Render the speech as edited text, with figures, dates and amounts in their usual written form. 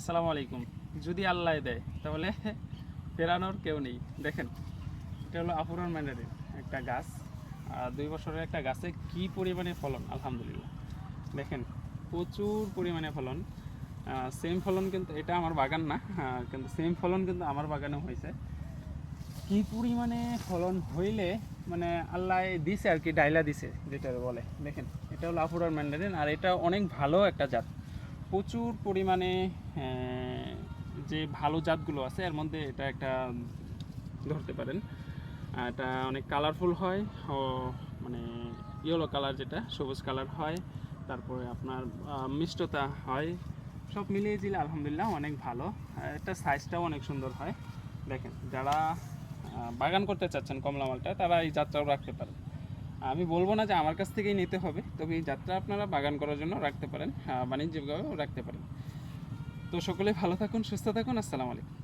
আসসালামু আলাইকুম। যদি আল্লাহ দেয় তাহলে ফেরানোর কেউ নেই। দেখেন, এটা হলো আফুরান ম্যান্ডারিন একটা গাছ। 2 বছরের একটা গাছে কি পরিমাণে ফলন, আলহামদুলিল্লাহ। দেখেন, প্রচুর পরিমাণে ফলন। সেম ফলন কিন্তু এটা আমার বাগান না, কিন্তু সেম ফলন কিন্তু আমার বাগানে হয়েছে। কি পরিমাণে ফলন হইলে মানে আল্লাহ দিছে আর কি, ডাইলা দিছে যেটা বলে। দেখেন, এটা হলো আফুরান ম্যান্ডারিন, আর এটা অনেক ভালো একটা জাত। প্রচুর পরিমাণে যে ভালো জাতগুলো আছে এর মধ্যে এটা একটা ধরতে পারেন। এটা অনেক কালারফুল হয়, ও মানে ইয়েলো কালার, যেটা সবুজ কালার হয়। তারপরে আপনার মিষ্টতা হয়। সব মিলিয়ে দিলে আলহামদুলিল্লাহ অনেক ভালো। এটা সাইজটাও অনেক সুন্দর হয়। দেখেন, যারা বাগান করতে চাচ্ছেন কমলা মালটা, তারা এই জাতটাও রাখতে পারেন। আমি বলবো না যে আমার কাছ থেকেই নিতে হবে, তবে এই জাতটা আপনারা বাগান করার জন্য রাখতে পারেন, বাণিজ্যিকভাবেও রাখতে পারেন। তো সকলে ভালো থাকুন, সুস্থ থাকুন। আসসালামু আলাইকুম।